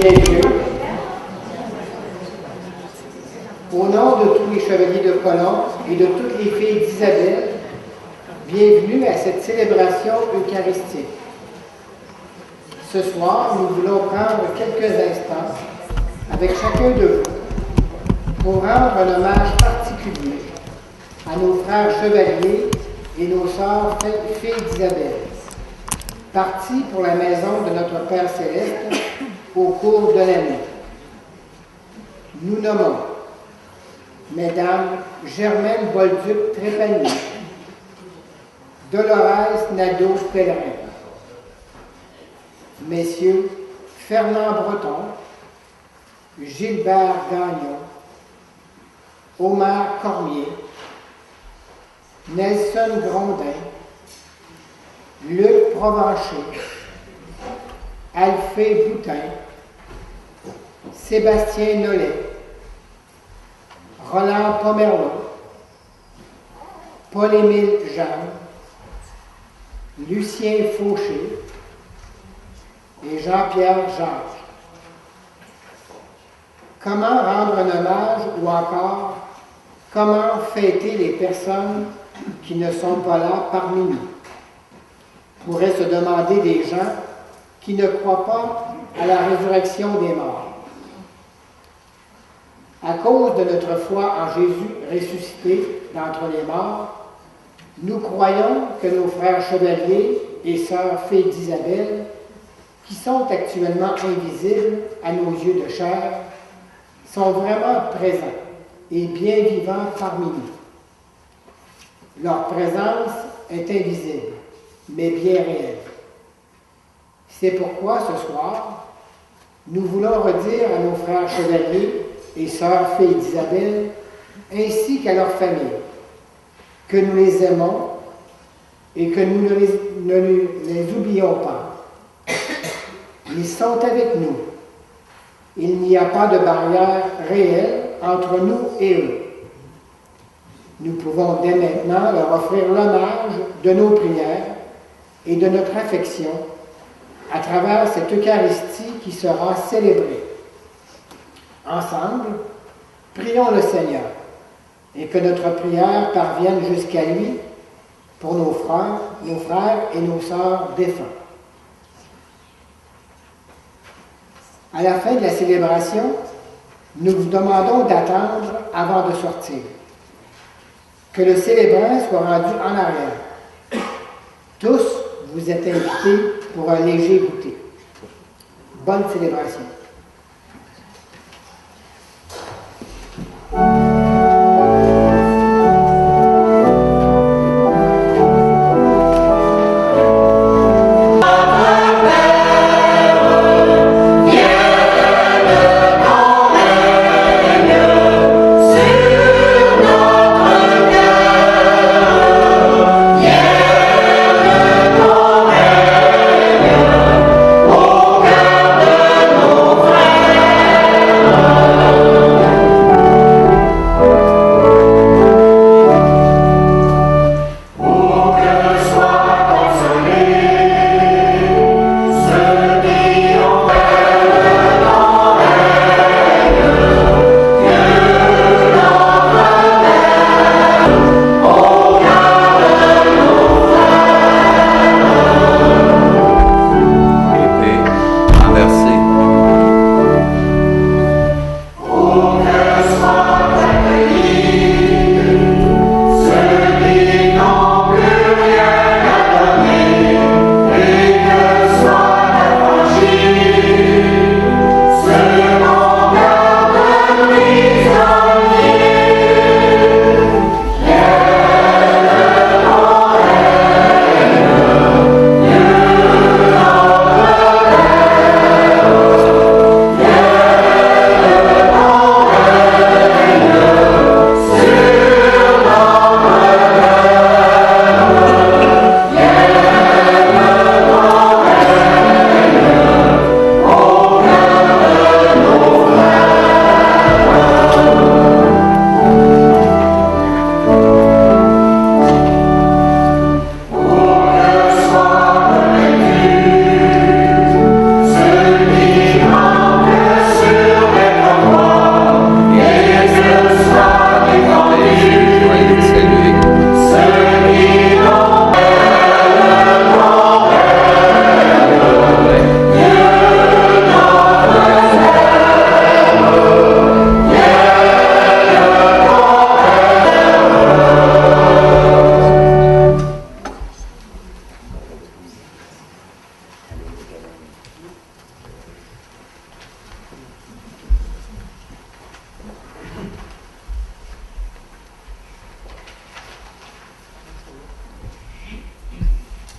Bien Dieu, au nom de tous les chevaliers de Colomb et de toutes les filles d'Isabelle, bienvenue à cette célébration eucharistique. Ce soir, nous voulons prendre quelques instants avec chacun de vous pour rendre un hommage particulier à nos frères chevaliers et nos sœurs filles d'Isabelle, partis pour la maison de notre Père Céleste au cours de l'année. Nous nommons Mesdames Germaine Bolduc-Trépanier, Dolores Nadeau-Pellerin, Messieurs Fernand Breton, Gilbert Gagnon, Omer Cormier, Nelson Grondin, Luc Provencher, Alphée Boutin, Sébastien Nollet, Roland Pomerleau, Paul-Émile Jeanne, Lucien Fauché et Jean-Pierre Jacques. Comment rendre un hommage ou encore comment fêter les personnes qui ne sont pas là parmi nous? Pourraient se demander des gens qui ne croient pas à la résurrection des morts. À cause de notre foi en Jésus ressuscité d'entre les morts, nous croyons que nos frères chevaliers et sœurs filles d'Isabelle, qui sont actuellement invisibles à nos yeux de chair, sont vraiment présents et bien vivants parmi nous. Leur présence est invisible, mais bien réelle. C'est pourquoi ce soir, nous voulons redire à nos frères chevaliers et sœurs filles d'Isabelle, ainsi qu'à leur famille, que nous les aimons et que nous ne les oublions pas. Ils sont avec nous. Il n'y a pas de barrière réelle entre nous et eux. Nous pouvons dès maintenant leur offrir l'hommage de nos prières et de notre affection à travers cette Eucharistie qui sera célébrée. Ensemble, prions le Seigneur et que notre prière parvienne jusqu'à lui pour nos frères et nos sœurs défunts. À la fin de la célébration, nous vous demandons d'attendre avant de sortir. Que le célébrant soit rendu en arrière. Tous, vous êtes invités pour un léger goûter. Bonne célébration. Oh,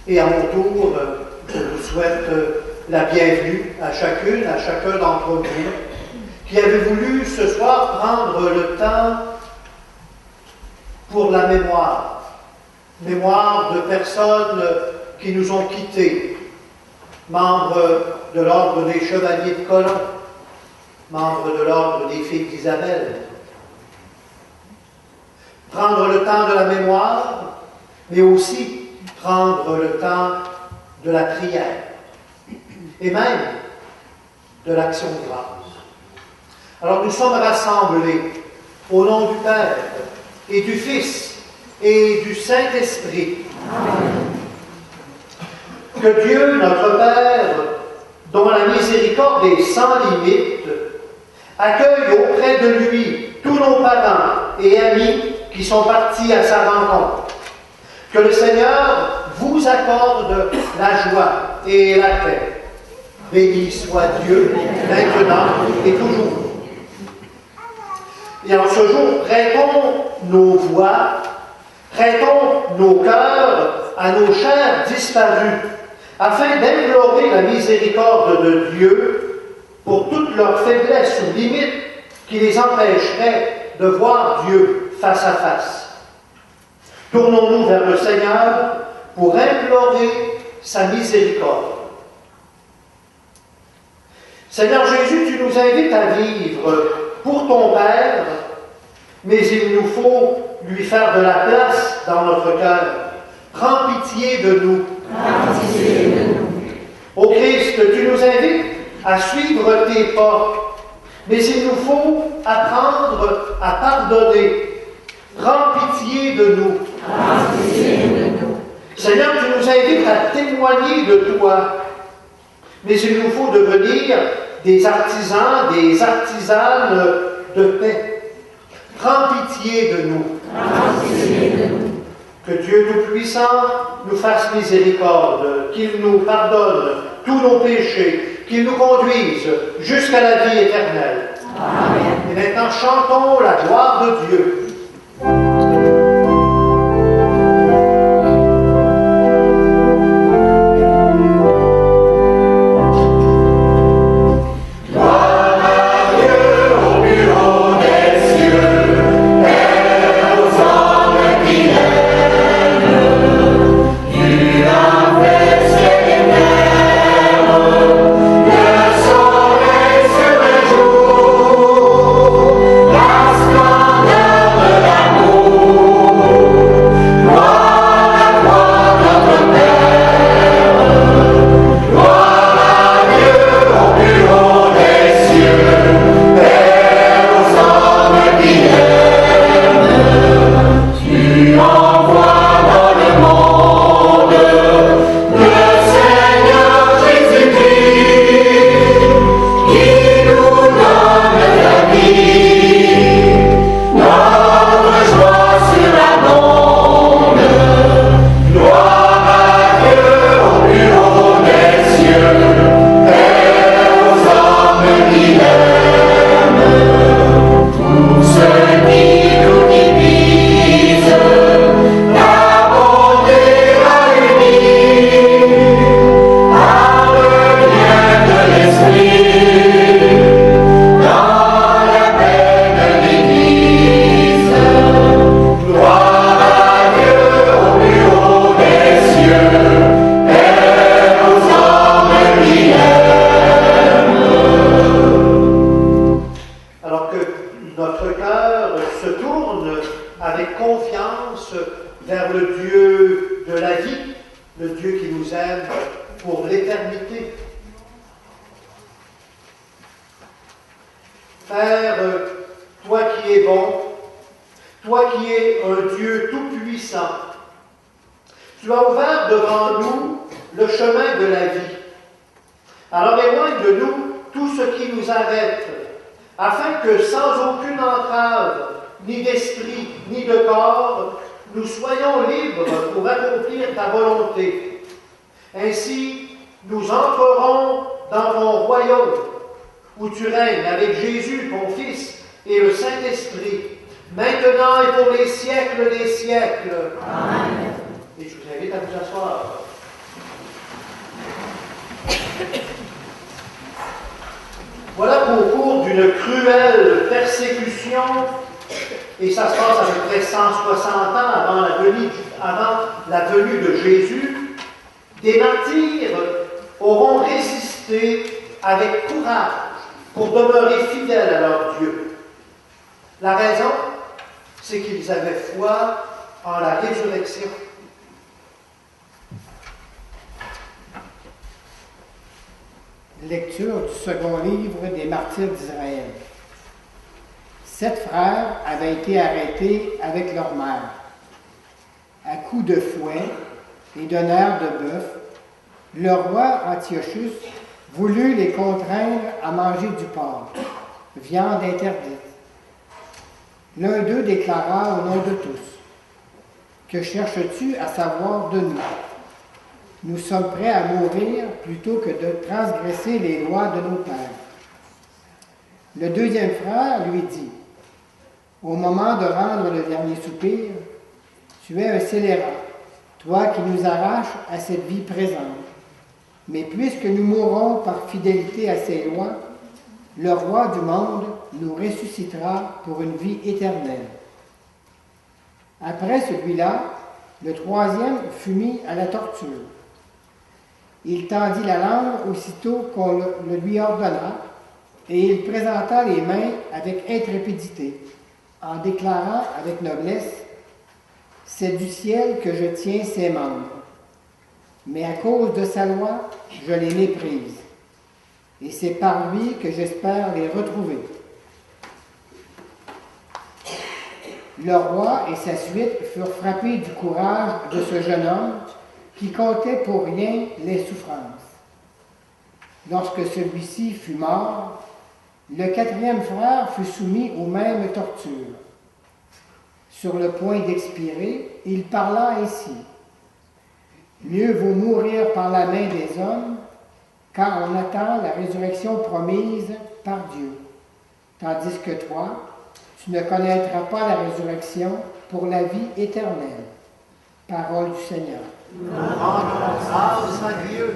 Et à mon tour, je vous souhaite la bienvenue à chacune, à chacun d'entre vous qui avez voulu ce soir prendre le temps pour la mémoire. Mémoire de personnes qui nous ont quittés, membres de l'ordre des Chevaliers de Colomb, membres de l'ordre des Filles d'Isabelle. Prendre le temps de la mémoire, mais aussi prendre le temps de la prière et même de l'action de grâce. Alors nous sommes rassemblés au nom du Père et du Fils et du Saint-Esprit. Que Dieu, notre Père, dont la miséricorde est sans limite, accueille auprès de lui tous nos parents et amis qui sont partis à sa rencontre. Que le Seigneur vous accorde la joie et la paix. Béni soit Dieu, maintenant et toujours. Et en ce jour, prêtons nos voix, prêtons nos cœurs à nos chers disparus, afin d'implorer la miséricorde de Dieu pour toutes leurs faiblesses ou limites qui les empêcheraient de voir Dieu face à face. Tournons-nous vers le Seigneur pour implorer sa miséricorde. Seigneur Jésus, tu nous invites à vivre pour ton Père, mais il nous faut lui faire de la place dans notre cœur. Prends pitié de nous. Prends pitié de nous. Ô Christ, tu nous invites à suivre tes pas, mais il nous faut apprendre à pardonner. Prends pitié de nous. Prends pitié de nous. Seigneur, tu nous invites à témoigner de toi, mais il nous faut devenir des artisans, des artisanes de paix. Prends pitié de nous. Prends pitié de nous. Que Dieu Tout-Puissant nous fasse miséricorde, qu'il nous pardonne tous nos péchés, qu'il nous conduise jusqu'à la vie éternelle. Amen. Et maintenant, chantons la gloire de Dieu. Voilà qu'au cours d'une cruelle persécution, et ça se passe à peu près 160 ans avant la venue de Jésus, des martyrs auront résisté avec courage pour demeurer fidèles à leur Dieu. La raison, c'est qu'ils avaient foi en la résurrection. Lecture du second livre des martyrs d'Israël. 7 frères avaient été arrêtés avec leur mère. À coups de fouet et de nerfs de bœuf, le roi Antiochus voulut les contraindre à manger du porc, viande interdite. L'un d'eux déclara au nom de tous: « Que cherches-tu à savoir de nous? Nous sommes prêts à mourir plutôt que de transgresser les lois de nos pères. » Le deuxième frère lui dit: « Au moment de rendre le dernier soupir, tu es un scélérat, toi qui nous arraches à cette vie présente. Mais puisque nous mourrons par fidélité à ses lois, le roi du monde nous ressuscitera pour une vie éternelle. » Après celui-là, le troisième fut mis à la torture. Il tendit la langue aussitôt qu'on le lui ordonna, et il présenta les mains avec intrépidité, en déclarant avec noblesse: « C'est du ciel que je tiens ses membres. Mais à cause de sa loi, je les méprise. Et c'est par lui que j'espère les retrouver. » Le roi et sa suite furent frappés du courage de ce jeune homme qui comptait pour rien les souffrances. Lorsque celui-ci fut mort, le quatrième frère fut soumis aux mêmes tortures. Sur le point d'expirer, il parla ainsi: « Mieux vaut mourir par la main des hommes, car on attend la résurrection promise par Dieu. Tandis que toi, tu ne connaîtras pas la résurrection pour la vie éternelle. » Parole du Seigneur. Rendons grâce à Dieu.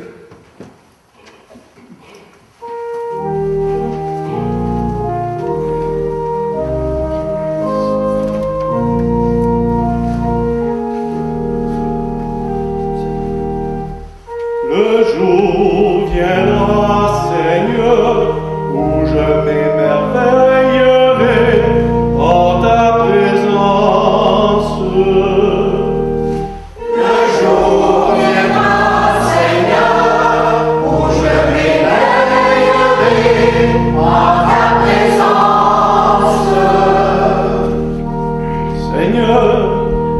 Le jour viendra, Seigneur, où je m'émerveillerai en ta présence. Le jour viendra, Seigneur, où je m'émerveillerai en ta présence. Seigneur,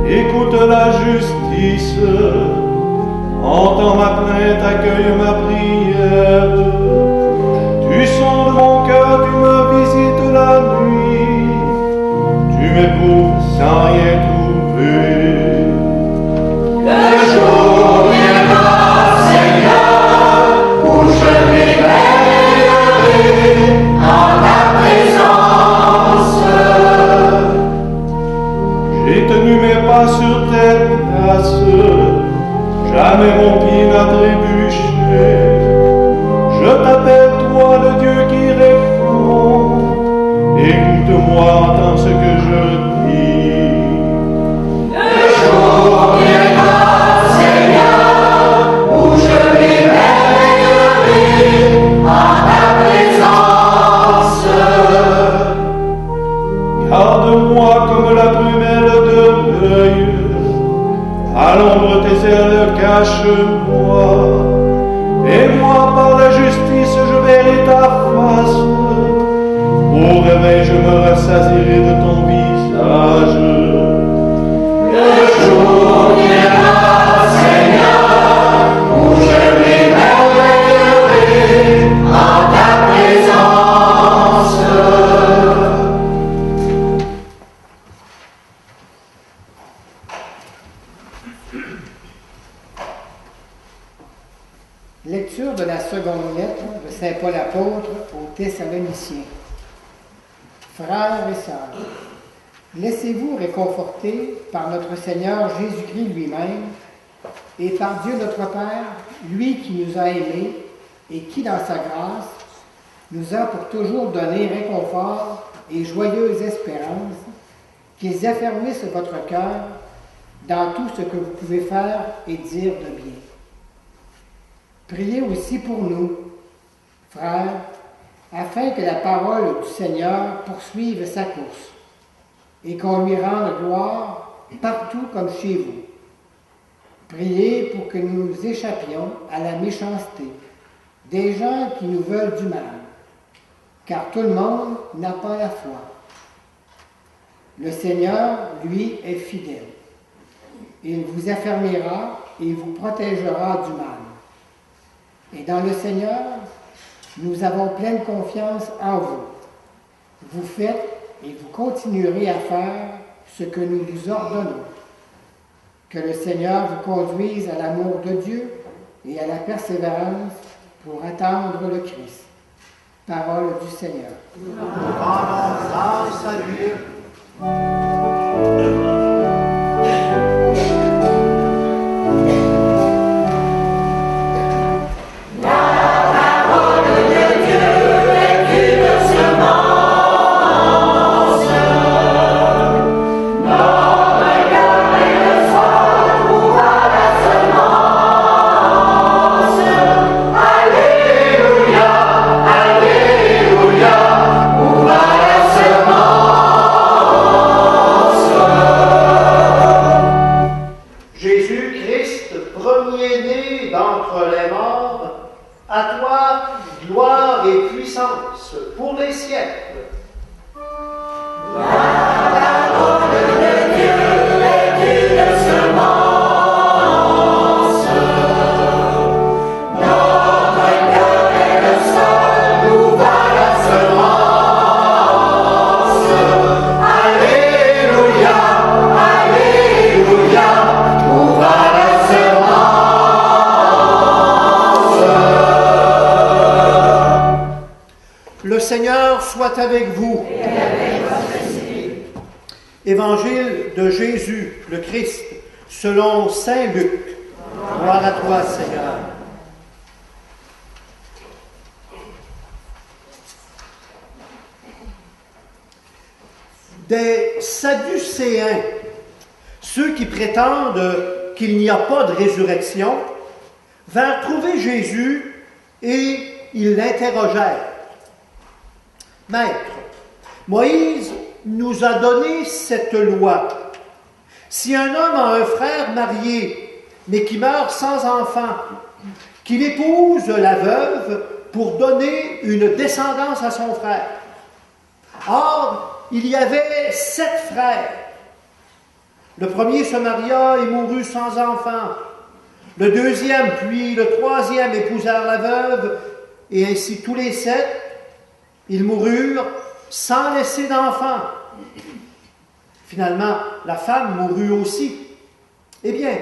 écoute la justice. Entends ma plainte, accueille ma prière. Tu sondes mon cœur, tu me visites la nuit. Tu m'éprouves sans rien trouver. Le jour viendra, Seigneur, où je m'éveillerai en ta présence. J'ai tenu mes pas sur tes traces. Jamais mon pied n'a trébuché. Je t'appelle, toi, le Dieu qui répond. Écoute-moi, entends ce que je dis. Le jour viendra, Seigneur, où je m'éveillerai en ta présence. Garde-moi comme la prunelle de l'œil. À l'ombre tes ailes cache-moi, et moi par la justice je verrai ta face. Au réveil je me rassasierai de ton visage. Le jour viendra, Seigneur, où je m'émerveillerai en ta présence. Lecture de la seconde lettre de saint Paul apôtre aux Thessaloniciens. Frères et sœurs, laissez-vous réconforter par notre Seigneur Jésus-Christ lui-même et par Dieu notre Père, lui qui nous a aimés et qui, dans sa grâce, nous a pour toujours donné réconfort et joyeuse espérance, qu'ils affermissent votre cœur dans tout ce que vous pouvez faire et dire de bien. Priez aussi pour nous, frères, afin que la parole du Seigneur poursuive sa course et qu'on lui rende gloire partout comme chez vous. Priez pour que nous échappions à la méchanceté des gens qui nous veulent du mal, car tout le monde n'a pas la foi. Le Seigneur, lui, est fidèle. Il vous affermira et vous protégera du mal. Et dans le Seigneur, nous avons pleine confiance en vous. Vous faites et vous continuerez à faire ce que nous vous ordonnons. Que le Seigneur vous conduise à l'amour de Dieu et à la persévérance pour attendre le Christ. Parole du Seigneur. Rendons grâce à Dieu. Le Seigneur soit avec vous. Et avec votre esprit. Évangile de Jésus, le Christ, selon saint Luc. Gloire à toi, Seigneur. Des Sadducéens, ceux qui prétendent qu'il n'y a pas de résurrection, vinrent trouver Jésus et ils l'interrogèrent. Maître, Moïse nous a donné cette loi. Si un homme a un frère marié, mais qui meurt sans enfant, qu'il épouse la veuve pour donner une descendance à son frère. Or, il y avait 7 frères. Le premier se maria et mourut sans enfant. Le deuxième, puis le troisième épousèrent la veuve, et ainsi tous les 7. Ils moururent sans laisser d'enfants. Finalement, la femme mourut aussi. Eh bien,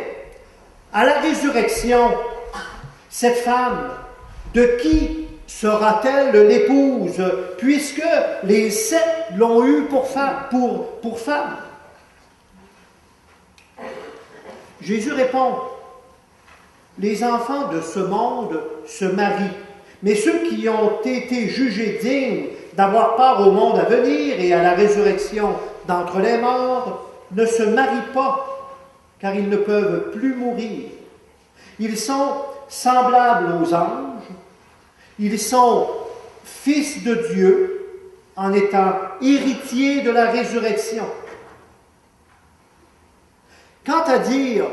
à la résurrection, cette femme, de qui sera-t-elle l'épouse, puisque les 7 l'ont eue pour femme? Jésus répond, les enfants de ce monde se marient, mais ceux qui ont été jugés dignes d'avoir part au monde à venir et à la résurrection d'entre les morts ne se marient pas, car ils ne peuvent plus mourir. Ils sont semblables aux anges, ils sont fils de Dieu en étant héritiers de la résurrection. Quant à dire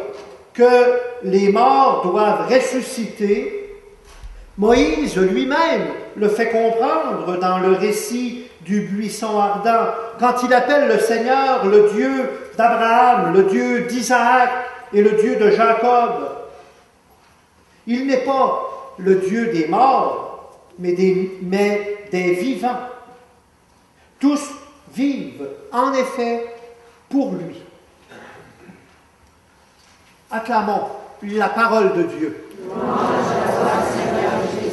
que les morts doivent ressusciter, Moïse lui-même le fait comprendre dans le récit du buisson ardent, quand il appelle le Seigneur le Dieu d'Abraham, le Dieu d'Isaac et le Dieu de Jacob. Il n'est pas le Dieu des morts, mais des vivants. Tous vivent, en effet, pour lui. Acclamons la parole de Dieu. Louange à toi, Seigneur Jésus.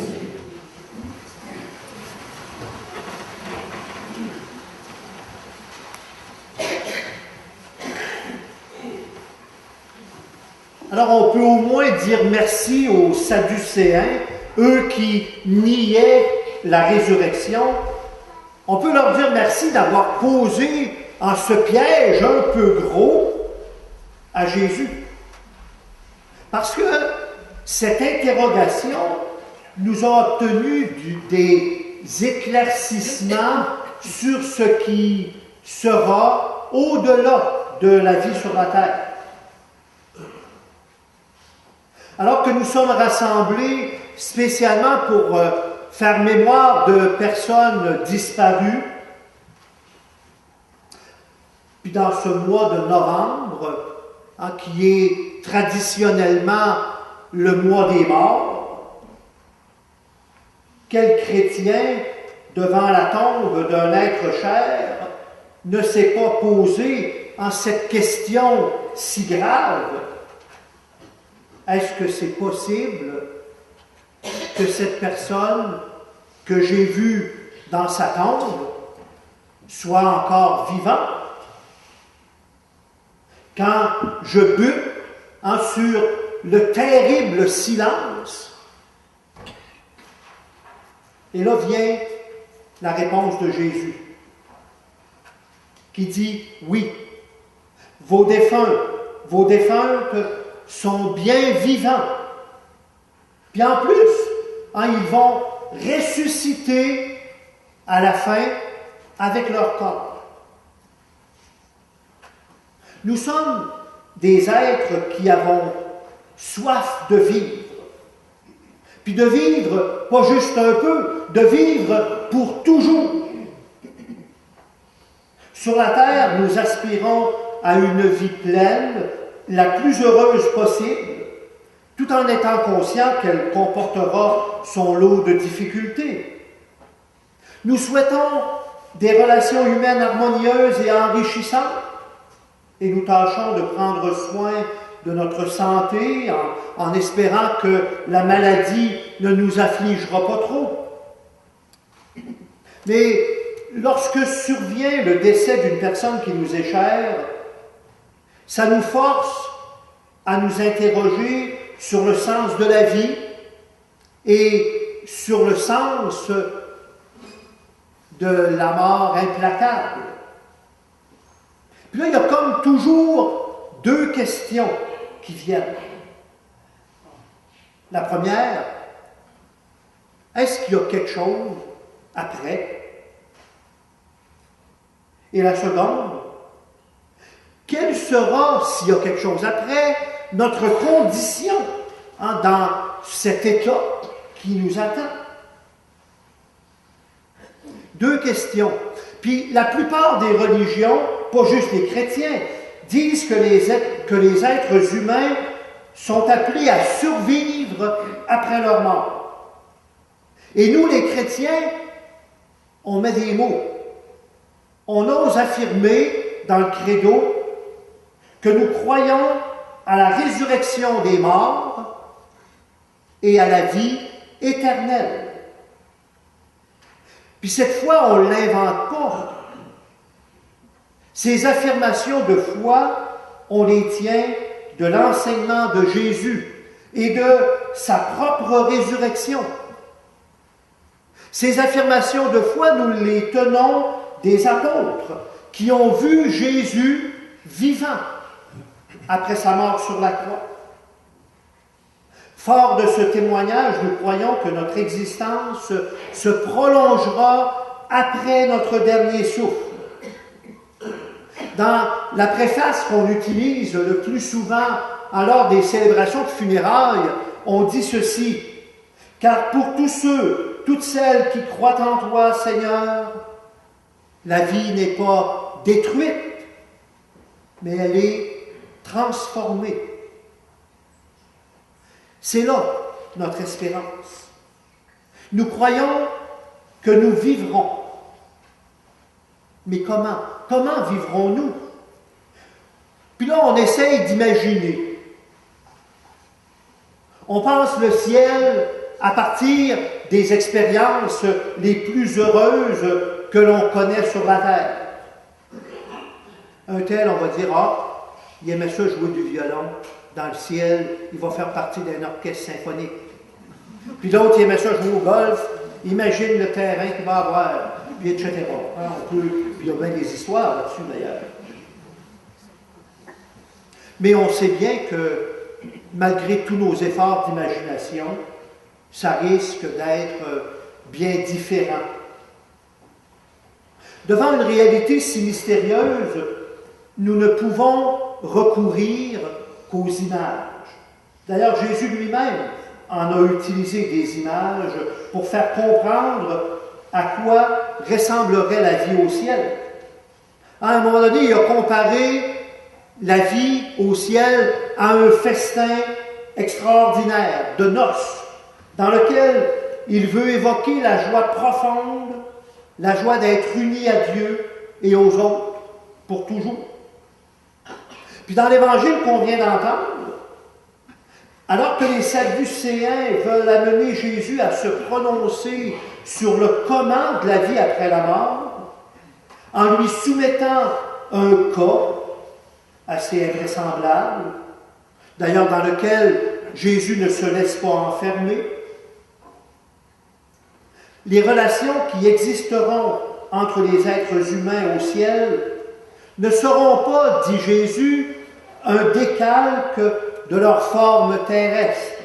Alors on peut au moins dire merci aux Sadducéens eux qui niaient la résurrection, on peut leur dire merci d'avoir posé en ce piège un peu gros à Jésus. Parce que cette interrogation nous a obtenu des éclaircissements sur ce qui sera au-delà de la vie sur la terre. Alors que nous sommes rassemblés spécialement pour faire mémoire de personnes disparues, puis dans ce mois de novembre, qui est traditionnellement le mois des morts, quel chrétien, devant la tombe d'un être cher, ne s'est pas posé en cette question si grave? Est-ce que c'est possible que cette personne que j'ai vue dans sa tombe soit encore vivante? Quand je bute sur le terrible silence, et là vient la réponse de Jésus, qui dit « Oui, vos défuntes sont bien vivants. Puis en plus, ils vont ressusciter à la fin avec leur corps. » Nous sommes des êtres qui avons soif de vivre. Puis de vivre, pas juste un peu, de vivre pour toujours. Sur la terre, nous aspirons à une vie pleine, la plus heureuse possible, tout en étant conscients qu'elle comportera son lot de difficultés. Nous souhaitons des relations humaines harmonieuses et enrichissantes, et nous tâchons de prendre soin de notre santé en espérant que la maladie ne nous affligera pas trop. Mais lorsque survient le décès d'une personne qui nous est chère, ça nous force à nous interroger sur le sens de la vie et sur le sens de la mort implacable. Puis là, il y a comme toujours deux questions qui viennent. La première, est-ce qu'il y a quelque chose après? Et la seconde, quelle sera, s'il y a quelque chose après, notre condition dans cet état qui nous attend? Deux questions. Puis la plupart des religions, pas juste les chrétiens, disent que les êtres humains sont appelés à survivre après leur mort. Et nous, les chrétiens, on met des mots. On ose affirmer dans le credo que nous croyons à la résurrection des morts et à la vie éternelle. Puis cette fois, on ne l'invente pas. Ces affirmations de foi, on les tient de l'enseignement de Jésus et de sa propre résurrection. Ces affirmations de foi, nous les tenons des apôtres qui ont vu Jésus vivant après sa mort sur la croix. Fort de ce témoignage, nous croyons que notre existence se prolongera après notre dernier souffle. Dans la préface qu'on utilise le plus souvent lors des célébrations de funérailles, on dit ceci: « Car pour tous ceux, toutes celles qui croient en toi, Seigneur, la vie n'est pas détruite, mais elle est transformée. » C'est là notre espérance. Nous croyons que nous vivrons. Mais comment? Comment vivrons-nous? Puis là, on essaye d'imaginer. On pense le ciel à partir des expériences les plus heureuses que l'on connaît sur la terre. Un tel, on va dire, il aimait ça jouer du violon dans le ciel, il va faire partie d'un orchestre symphonique. Puis l'autre, il aimait ça jouer au golf. Imagine le terrain qu'il va avoir, puis etc. Hein, puis il y a bien des histoires là-dessus, d'ailleurs. Mais on sait bien que, malgré tous nos efforts d'imagination, ça risque d'être bien différent. Devant une réalité si mystérieuse, nous ne pouvons recourir qu'aux images. D'ailleurs, Jésus lui-même en a utilisé des images pour faire comprendre à quoi ressemblerait la vie au ciel. À un moment donné, il a comparé la vie au ciel à un festin extraordinaire de noces, dans lequel il veut évoquer la joie profonde, la joie d'être uni à Dieu et aux autres pour toujours. Puis dans l'évangile qu'on vient d'entendre, alors que les Sadducéens veulent amener Jésus à se prononcer sur le comment de la vie après la mort, en lui soumettant un cas assez invraisemblable, d'ailleurs dans lequel Jésus ne se laisse pas enfermer, les relations qui existeront entre les êtres humains au ciel ne seront pas, dit Jésus, un décalque de leur forme terrestre.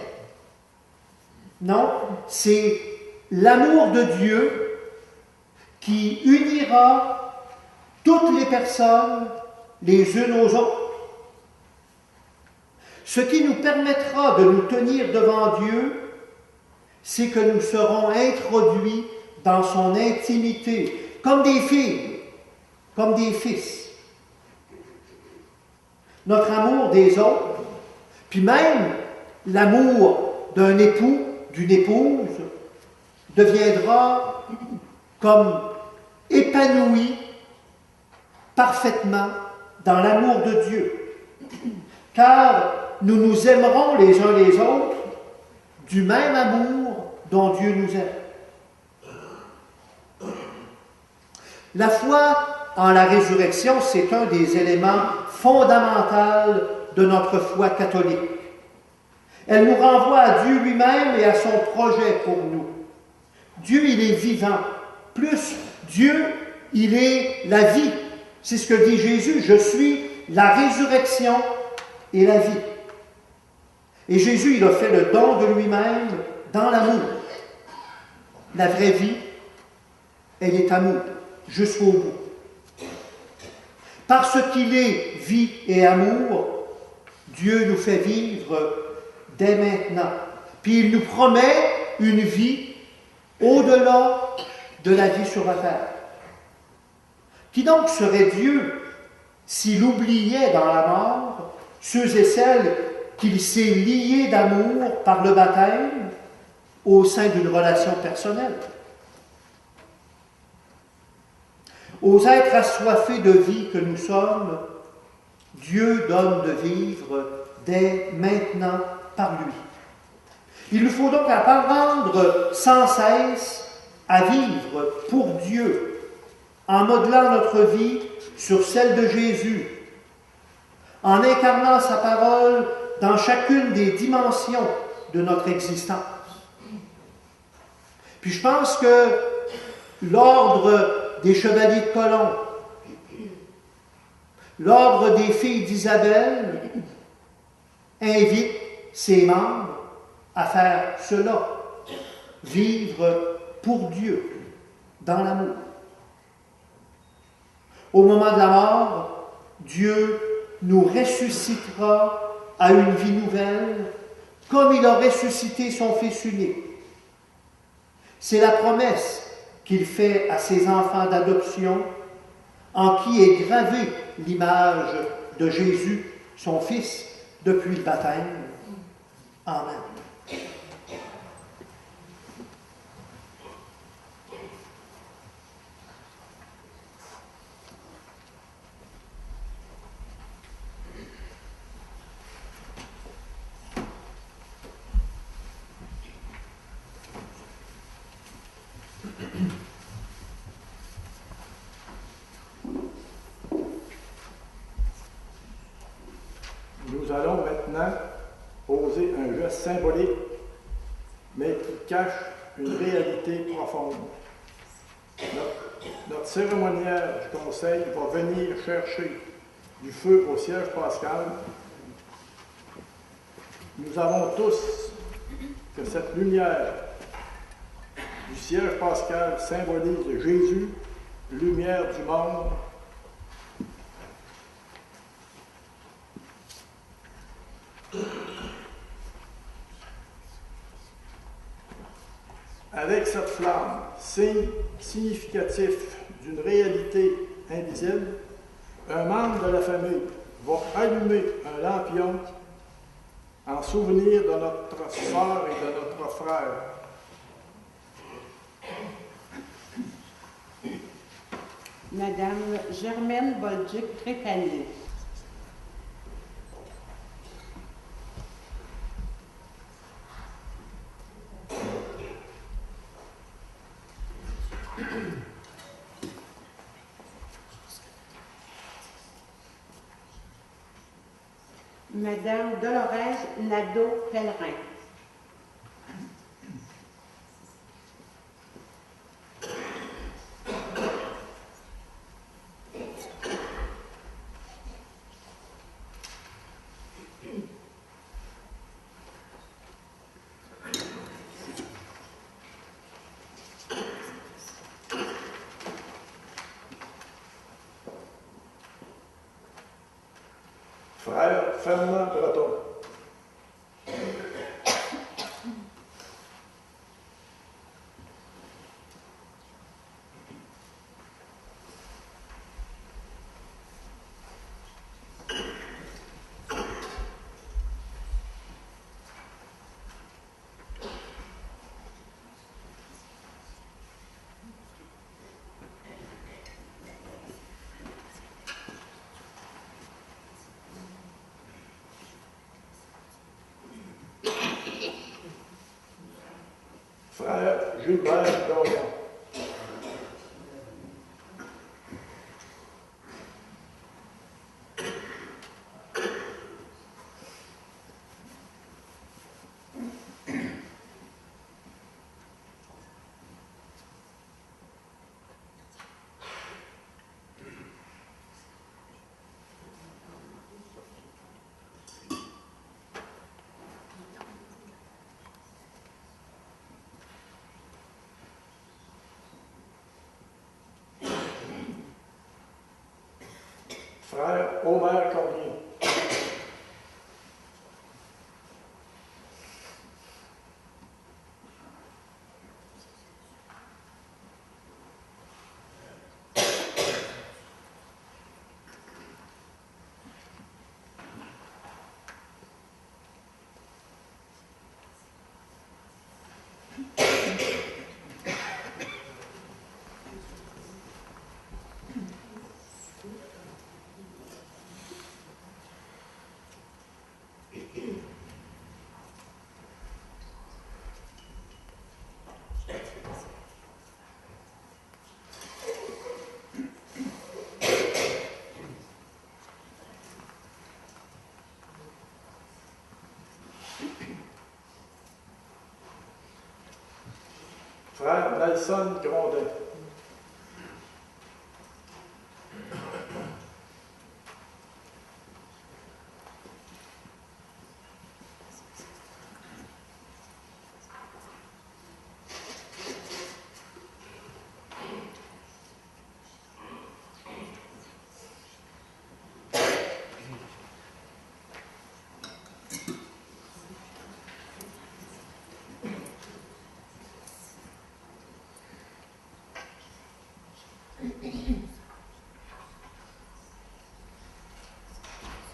Non, c'est l'amour de Dieu qui unira toutes les personnes les unes aux autres. Ce qui nous permettra de nous tenir devant Dieu, c'est que nous serons introduits dans son intimité, comme des filles, comme des fils. Notre amour des autres, puis même l'amour d'un époux, d'une épouse, deviendra comme épanoui parfaitement dans l'amour de Dieu. Car nous nous aimerons les uns les autres du même amour dont Dieu nous aime. La foi en la résurrection, c'est un des éléments fondamentaux de notre foi catholique. Elle nous renvoie à Dieu lui-même et à son projet pour nous. Dieu, il est vivant. Plus, Dieu, il est la vie. C'est ce que dit Jésus, je suis la résurrection et la vie. Et Jésus, il a fait le don de lui-même dans l'amour. La vraie vie, elle est amour, jusqu'au bout. Parce qu'il est vie et amour, Dieu nous fait vivre dès maintenant. Puis il nous promet une vie au-delà de la vie sur la terre. Qui donc serait Dieu s'il oubliait dans la mort ceux et celles qu'il s'est liés d'amour par le baptême au sein d'une relation personnelle? Aux êtres assoiffés de vie que nous sommes, Dieu donne de vivre dès maintenant par lui. Il nous faut donc apprendre sans cesse à vivre pour Dieu, en modelant notre vie sur celle de Jésus, en incarnant sa parole dans chacune des dimensions de notre existence. Puis je pense que l'ordre des chevaliers de Colomb, l'ordre des filles d'Isabelle invite ses membres à faire cela, vivre pour Dieu, dans l'amour. Au moment de la mort, Dieu nous ressuscitera à une vie nouvelle, comme il a ressuscité son Fils unique. C'est la promesse qu'il fait à ses enfants d'adoption, en qui est gravée l'image de Jésus, son Fils, depuis le baptême. Amen. Nous allons maintenant poser un geste symbolique cache une réalité profonde. Notre cérémoniaire du Conseil va venir chercher du feu au siège pascal. Nous avons tous que cette lumière du siège pascal symbolise Jésus, lumière du monde. Avec cette flamme, signe significatif d'une réalité invisible, un membre de la famille va allumer un lampion en souvenir de notre sœur et de notre frère. Madame Germaine Bolduc-Trépanier. Madame Dolores Nadeau-Pellerin. Frère Fernand Breton. Frère Gilbert Dorion. Frère Omer Cormier. Frère Nelson Grondin.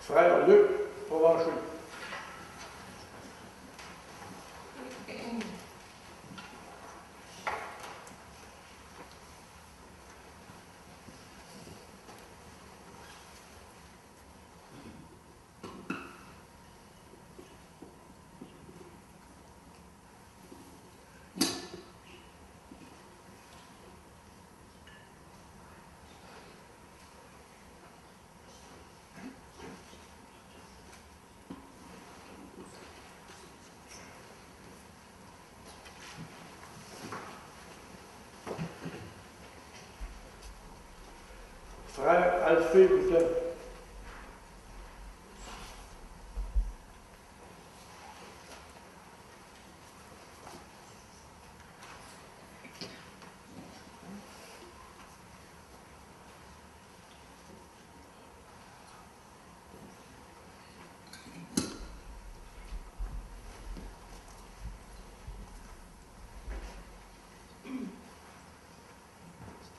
Frère Luc Provencher. Alphée Boutin.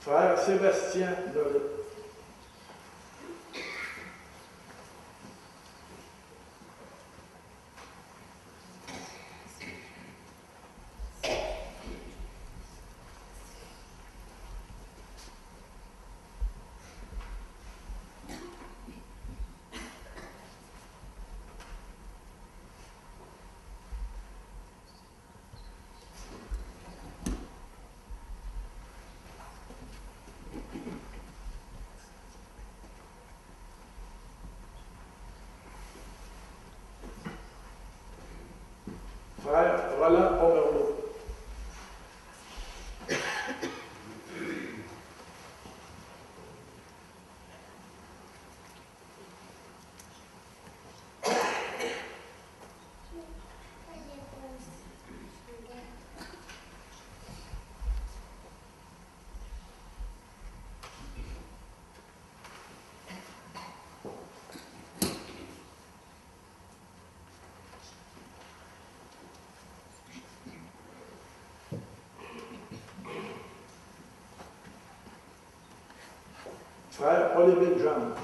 Frère Sébastien Nollet. Frère Roland Pomerleau. Frère Paul-Émile Jean.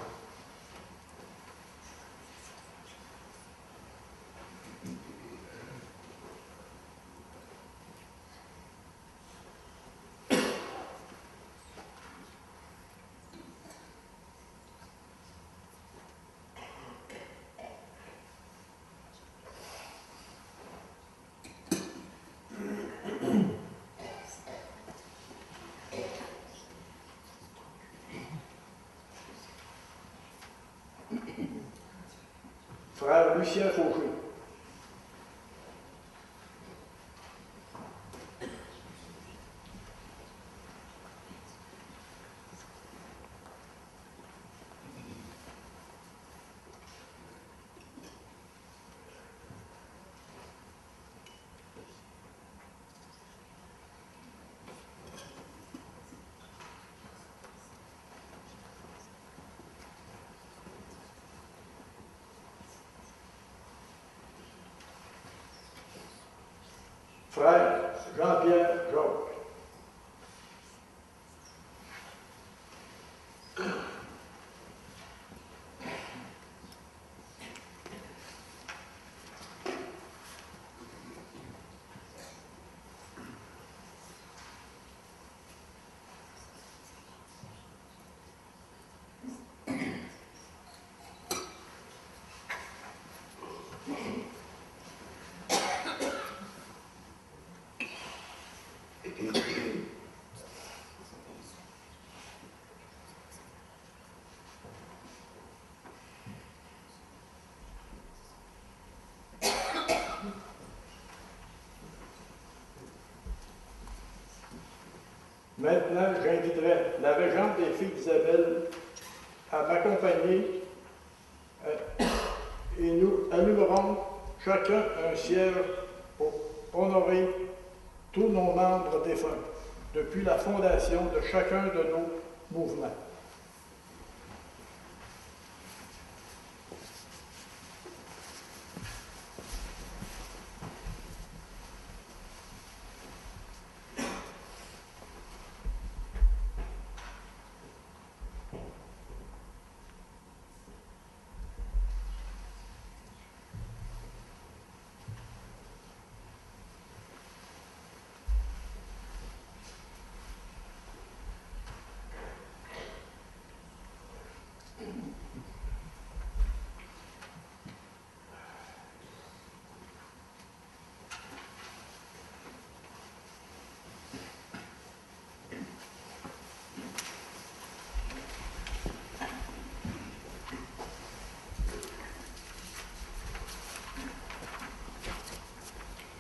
Frère Lucien Fauché. Frère Jean-Pierre Jacques. Maintenant, j'inviterai la régente des filles d'Isabelle à m'accompagner et nous allumerons chacun un cierge pour honorer tous nos membres défunts depuis la fondation de chacun de nos mouvements.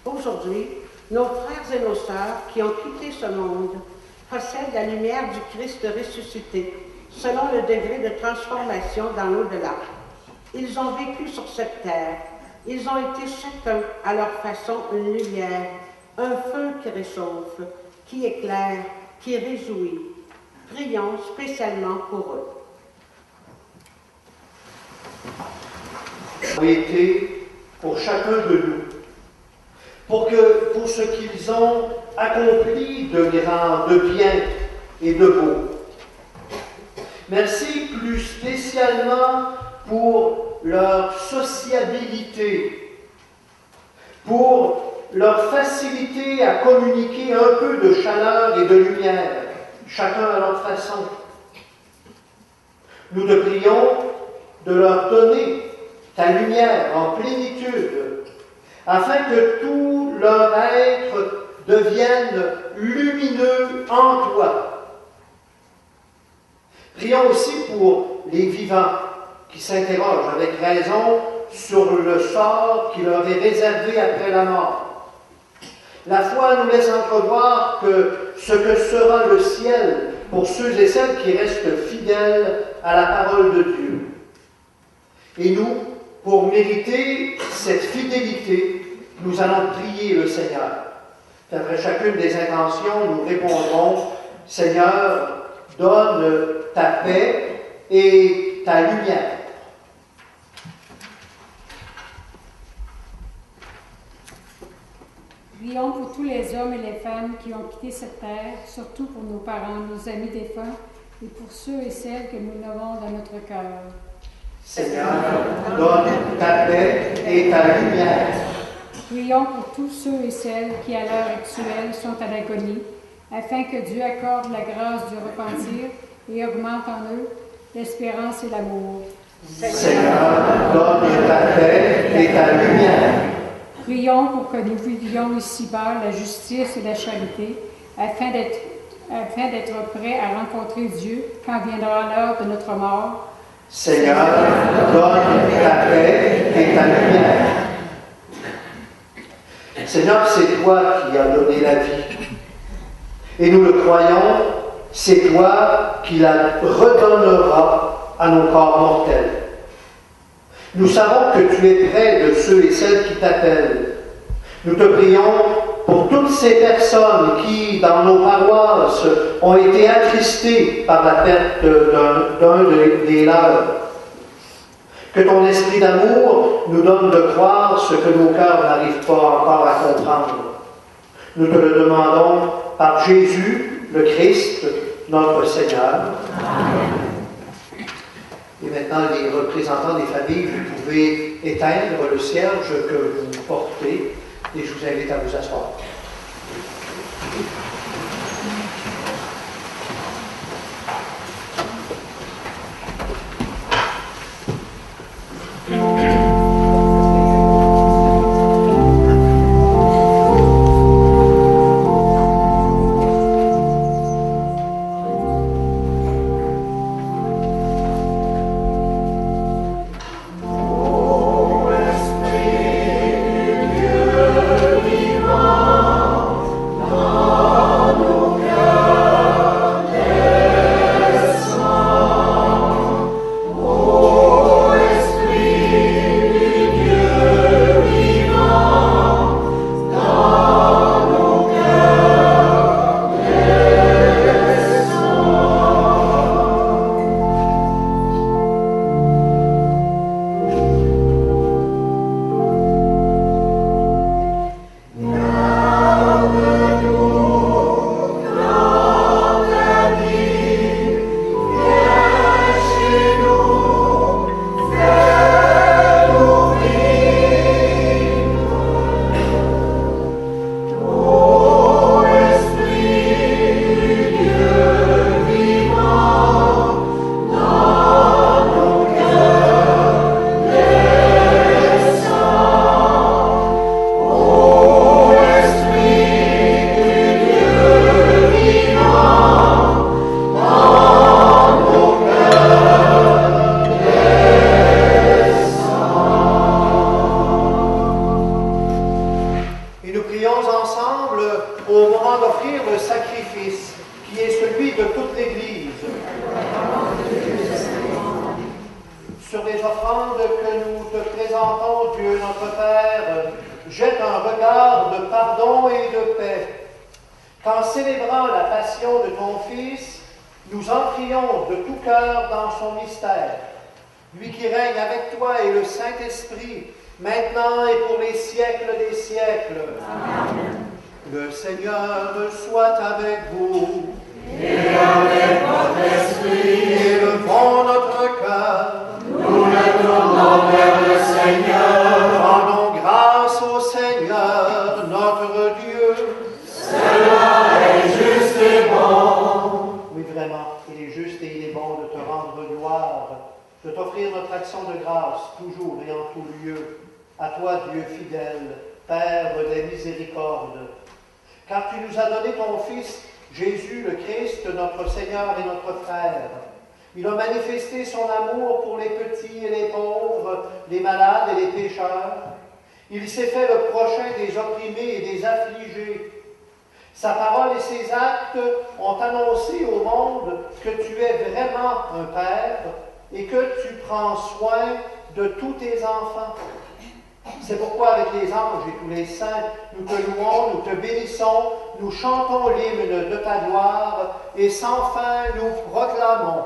Aujourd'hui, nos frères et nos sœurs qui ont quitté ce monde possèdent la lumière du Christ ressuscité selon le degré de transformation dans l'au-delà. Ils ont vécu sur cette terre. Ils ont été chacun, à leur façon, une lumière, un feu qui réchauffe, qui éclaire, qui réjouit. Prions spécialement pour eux. Ont été pour chacun de nous, pour ce qu'ils ont accompli de grand, de bien et de beau. Merci plus spécialement pour leur sociabilité, pour leur facilité à communiquer un peu de chaleur et de lumière, chacun à leur façon. Nous te prions de leur donner ta lumière en plénitude, afin que tout leur être devienne lumineux en toi. Prions aussi pour les vivants qui s'interrogent avec raison sur le sort qui leur est réservé après la mort. La foi nous laisse entrevoir que ce que sera le ciel pour ceux et celles qui restent fidèles à la parole de Dieu. Et nous, pour mériter cette fidélité, nous allons prier le Seigneur. Après chacune des intentions, nous répondrons, Seigneur, donne ta paix et ta lumière. Prions pour tous les hommes et les femmes qui ont quitté cette terre, surtout pour nos parents, nos amis défunts, et pour ceux et celles que nous nommons dans notre cœur. Seigneur, donne ta paix et ta lumière. Prions pour tous ceux et celles qui, à l'heure actuelle, sont à l'agonie, afin que Dieu accorde la grâce du repentir et augmente en eux l'espérance et l'amour. Seigneur, donne ta paix et ta lumière. Prions pour que nous vivions ici-bas la justice et la charité, afin d'être prêts à rencontrer Dieu quand viendra l'heure de notre mort. Seigneur, donne ta paix et ta lumière. Seigneur, c'est toi qui as donné la vie. Et nous le croyons, c'est toi qui la redonneras à nos corps mortels. Nous savons que tu es près de ceux et celles qui t'appellent. Nous te prions pour toutes ces personnes qui, dans nos paroisses, ont été attristées par la perte d'un des leurs. Que ton esprit d'amour nous donne de croire ce que nos cœurs n'arrivent pas encore à comprendre. Nous te le demandons par Jésus, le Christ, notre Seigneur. Amen. Et maintenant, les représentants des familles, vous pouvez éteindre le cierge que vous portez et je vous invite à vous asseoir. au moment d'offrir le sacrifice qui est celui de toute l'Église. sur les offrandes que nous te présentons, Dieu notre Père, jette un regard de pardon et de paix. Qu'en célébrant la passion de ton Fils, nous entrions de tout cœur dans son mystère. Lui qui règne avec toi et le Saint-Esprit, maintenant et pour les siècles des siècles. Amen. Le Seigneur soit avec vous. Et avec votre esprit, Élevons notre cœur. nous le tournons vers le Seigneur. Rendons grâce au Seigneur, notre Dieu. Cela est juste et bon. Oui, vraiment, il est juste et il est bon de te rendre gloire, de t'offrir notre action de grâce, toujours et en tout lieu. À toi, Dieu fidèle, Père des miséricordes. Car tu nous as donné ton Fils, Jésus le Christ, notre Seigneur et notre Frère. Il a manifesté son amour pour les petits et les pauvres, les malades et les pécheurs. Il s'est fait le prochain des opprimés et des affligés. Sa parole et ses actes ont annoncé au monde que tu es vraiment un Père et que tu prends soin de tous tes enfants. C'est pourquoi avec les anges et tous les saints, nous te louons, nous te bénissons, nous chantons l'hymne de ta gloire et sans fin nous proclamons.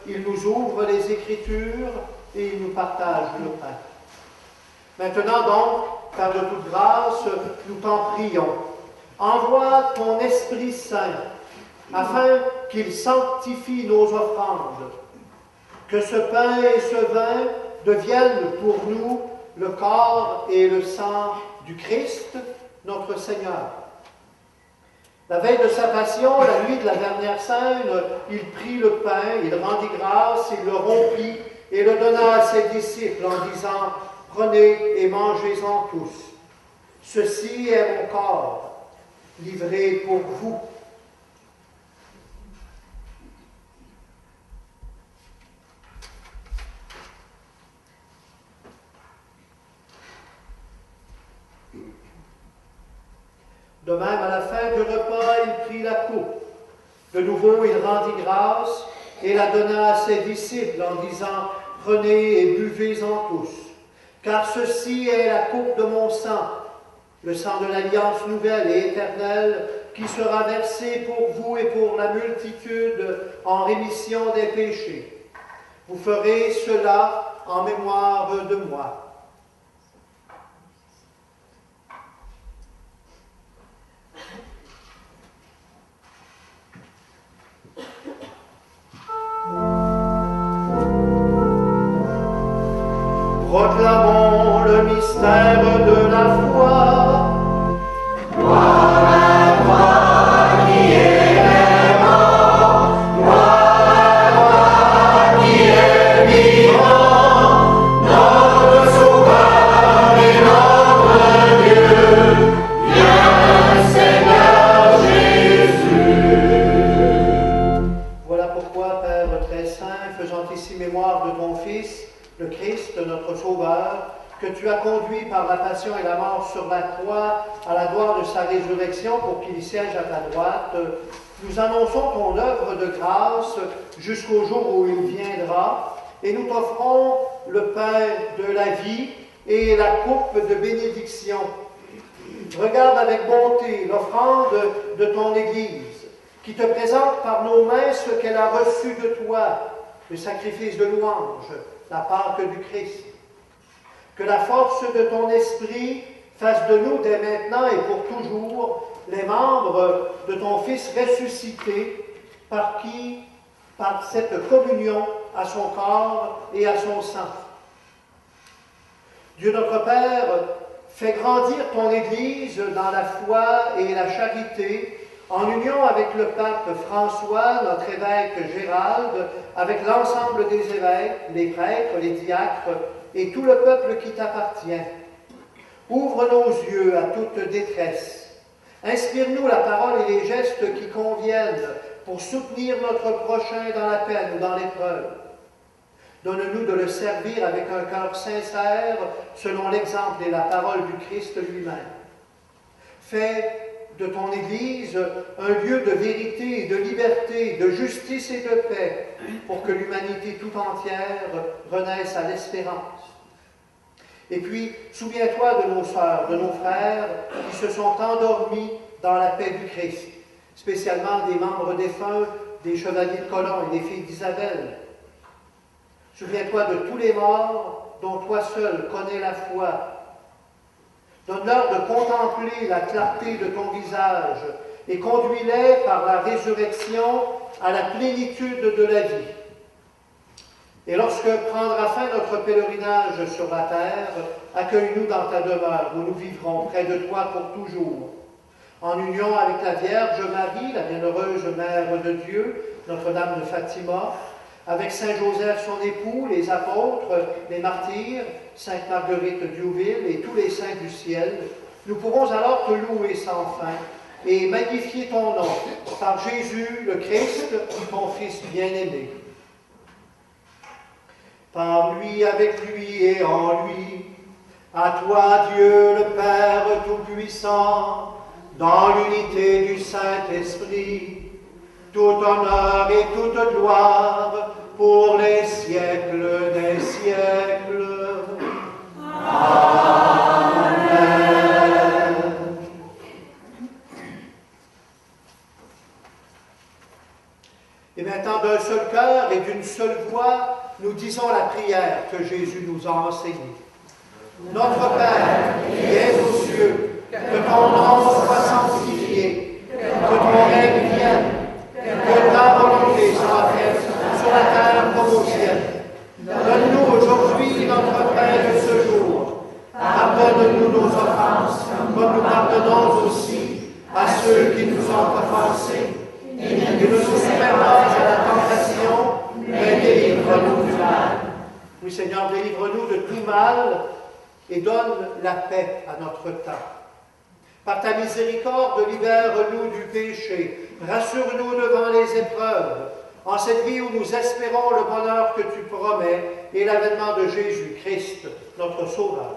Il nous ouvre les Écritures et il nous partage le pain. Maintenant donc, par de toute grâce, nous t'en prions. Envoie ton Esprit Saint afin qu'il sanctifie nos offrandes. Que ce pain et ce vin deviennent pour nous le corps et le sang du Christ, notre Seigneur. La veille de sa passion, la nuit de la dernière scène, il prit le pain, il rendit grâce, il le rompit et le donna à ses disciples en disant « Prenez et mangez-en tous. Ceci est mon corps, livré pour vous. » De même, à la fin du repas, il prit la coupe. De nouveau, il rendit grâce et la donna à ses disciples en disant « Prenez et buvez-en tous, car ceci est la coupe de mon sang, le sang de l'alliance nouvelle et éternelle, qui sera versé pour vous et pour la multitude en rémission des péchés. Vous ferez cela en mémoire de moi. » Proclamons le mystère de la foi. Gloire à toi qui es mort, gloire à toi qui es vivant, notre Sauveur et notre Dieu, viens Seigneur Jésus. Christ, notre Sauveur, que tu as conduit par la passion et la mort sur la croix à la gloire de sa résurrection pour qu'il siège à ta droite, nous annonçons ton œuvre de grâce jusqu'au jour où il viendra, et nous t'offrons le pain de la vie et la coupe de bénédiction. Regarde avec bonté l'offrande de ton Église, qui te présente par nos mains ce qu'elle a reçu de toi, le sacrifice de louange, la Pâque du Christ. Que la force de ton esprit fasse de nous dès maintenant et pour toujours les membres de ton Fils ressuscité, par cette communion à son corps et à son sang. Dieu notre Père, fais grandir ton Église dans la foi et la charité, en union avec le pape François, notre évêque Gérald, avec l'ensemble des évêques, les prêtres, les diacres et tout le peuple qui t'appartient. Ouvre nos yeux à toute détresse. Inspire-nous la parole et les gestes qui conviennent pour soutenir notre prochain dans la peine ou dans l'épreuve. Donne-nous de le servir avec un cœur sincère, selon l'exemple et la parole du Christ lui-même. Fais de ton Église un lieu de vérité et de liberté, de justice et de paix, pour que l'humanité tout entière renaisse à l'espérance. Et puis, souviens-toi de nos sœurs, de nos frères qui se sont endormis dans la paix du Christ, spécialement des membres défunts, des chevaliers de Colomb et des filles d'Isabelle. Souviens-toi de tous les morts dont toi seul connais la foi. Donne-leur de contempler la clarté de ton visage et conduis-les par la résurrection à la plénitude de la vie. Et lorsque prendra fin notre pèlerinage sur la terre, accueille-nous dans ta demeure où nous vivrons près de toi pour toujours. En union avec la Vierge Marie, la bienheureuse Mère de Dieu, Notre-Dame de Fatima, avec Saint Joseph son époux, les apôtres, les martyrs, Sainte Marguerite d'Youville et tous les saints du ciel, nous pourrons alors te louer sans fin et magnifier ton nom par Jésus le Christ, ton Fils bien-aimé. Par lui, avec lui et en lui, à toi Dieu le Père Tout-Puissant, dans l'unité du Saint-Esprit, tout honneur et toute gloire pour les siècles des siècles. Amen. Et maintenant, d'un seul cœur et d'une seule voix, nous disons la prière que Jésus nous a enseignée. Notre Père, qui es aux cieux, que ton nom soit sanctifié, que ton règne vienne, que ta volonté soit faite sur la terre comme au ciel. Donne-nous aujourd'hui notre pain de ce jour. Pardonne-nous nos offenses, comme nous pardonnons aussi à ceux qui nous ont offensés. Et ne nous soumets pas à la tentation, mais délivre-nous du mal. Oui, Seigneur, délivre-nous de tout mal et donne la paix à notre temps. Par ta miséricorde, libère-nous du péché. Rassure-nous devant les épreuves, en cette vie où nous espérons le bonheur que tu promets et l'avènement de Jésus-Christ, notre Sauveur.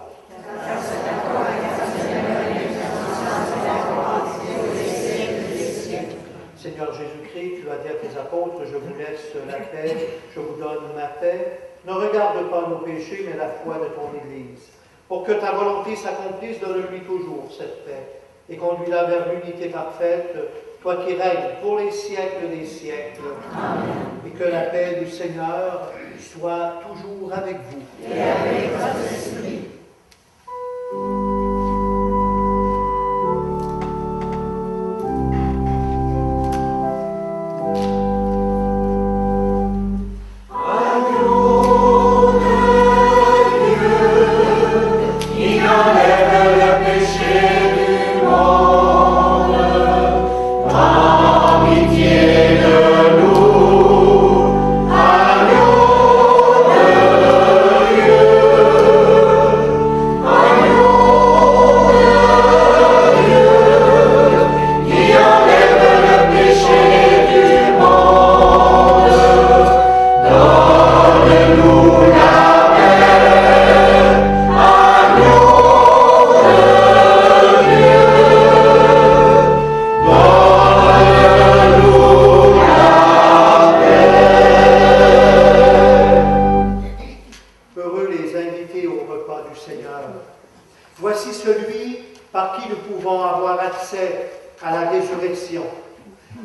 Seigneur Jésus-Christ, tu as dit à tes apôtres, je vous laisse la paix, je vous donne ma paix. Ne regarde pas nos péchés, mais la foi de ton Église. Pour que ta volonté s'accomplisse, donne-lui toujours cette paix et conduis-la vers l'unité parfaite, toi qui règnes pour les siècles des siècles. Amen. Et que la paix du Seigneur soit toujours avec vous. Et avec votre esprit. Agneau de Dieu. invité au repas du Seigneur. Voici celui par qui nous pouvons avoir accès à la résurrection.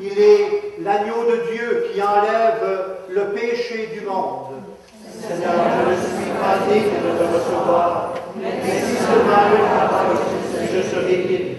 Il est l'agneau de Dieu qui enlève le péché du monde. Seigneur, je ne suis pas digne de te recevoir, mais si seulement une parole, je serai guéri.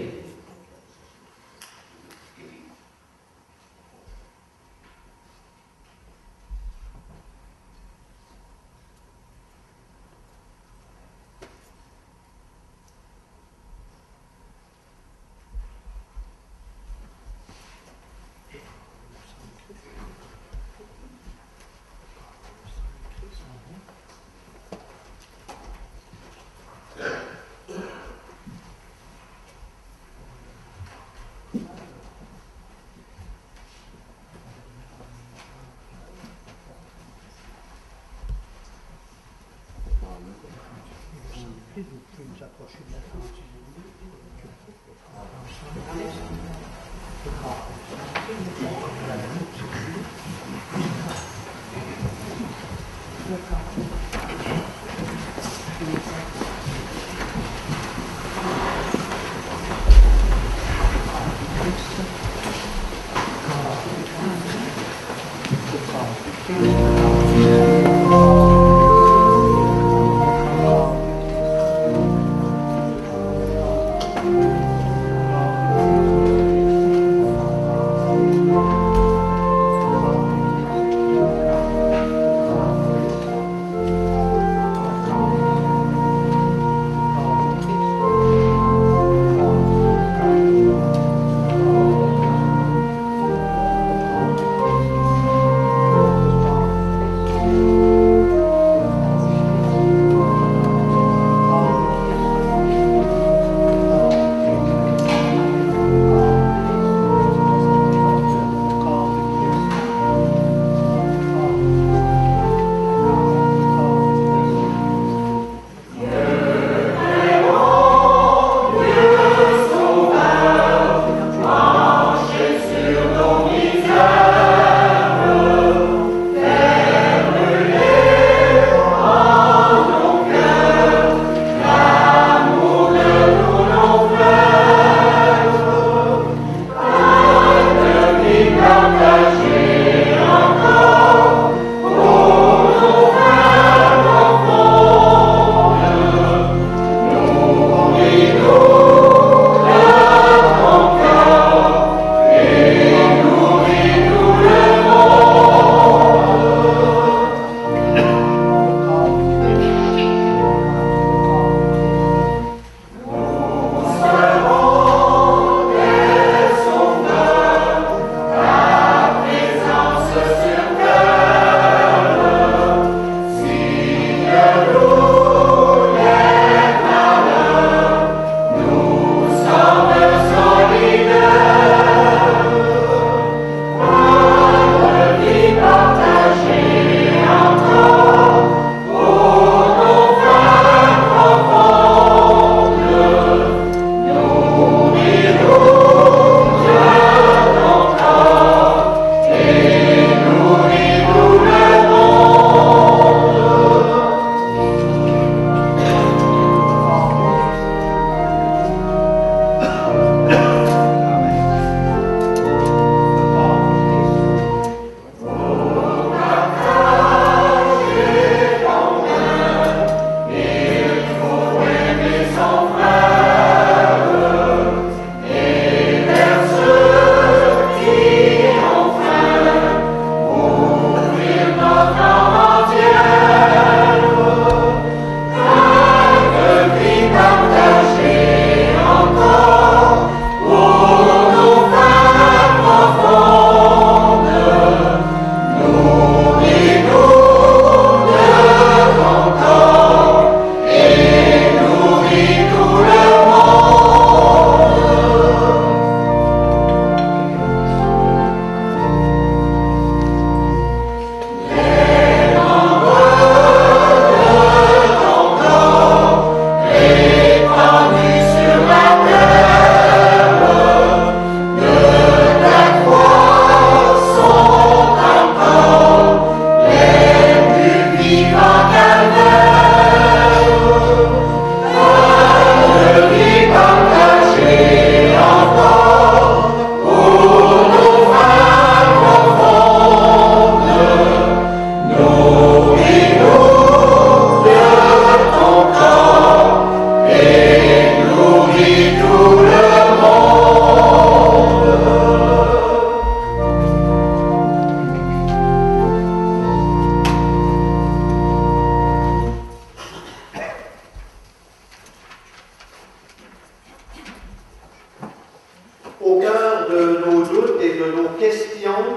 de nos questions,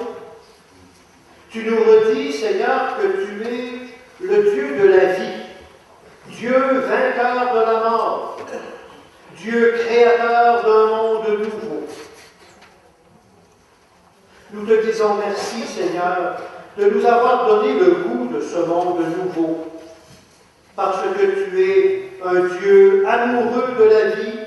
tu nous redis, Seigneur, que tu es le Dieu de la vie, Dieu vainqueur de la mort, Dieu créateur d'un monde nouveau. Nous te disons merci, Seigneur, de nous avoir donné le goût de ce monde nouveau, parce que tu es un Dieu amoureux de la vie.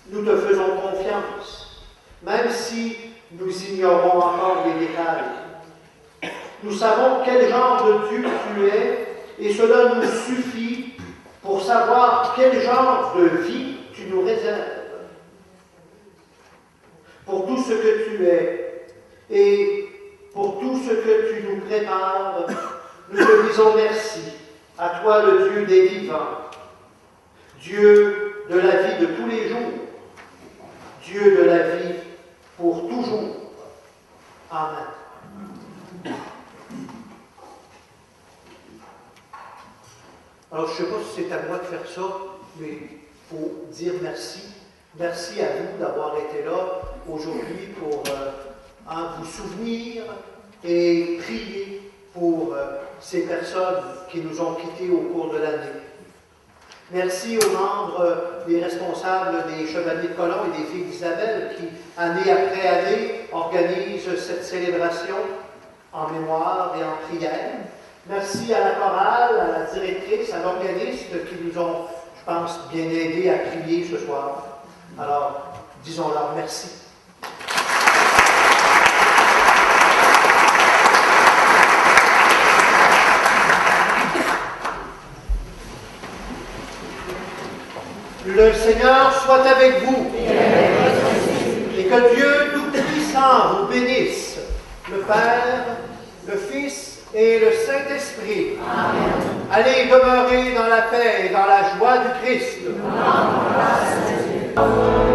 Nous te faisons confiance, même si nous ignorons encore les détails. Nous savons quel genre de Dieu tu es, et cela nous suffit pour savoir quel genre de vie tu nous réserves. Pour tout ce que tu es, et pour tout ce que tu nous prépares, nous te disons merci. À toi, le Dieu des vivants, Dieu de la vie de tous les jours, Dieu de la vie pour toujours. Amen. Alors, je ne sais pas si c'est à moi de faire ça, mais il faut dire merci. Merci à vous d'avoir été là aujourd'hui pour vous souvenir et prier pour ces personnes qui nous ont quittés au cours de l'année. Merci aux membres, des responsables des Chevaliers de Colomb et des Filles d'Isabelle qui, année après année, organisent cette célébration en mémoire et en prière. Merci à la chorale, à la directrice, à l'organiste qui nous ont, je pense, bien aidés à prier ce soir. Alors, disons-leur merci. Le Seigneur soit avec vous. Et que Dieu Tout-Puissant vous bénisse, le Père, le Fils et le Saint-Esprit. Amen. Allez demeurer dans la paix et dans la joie du Christ. Amen.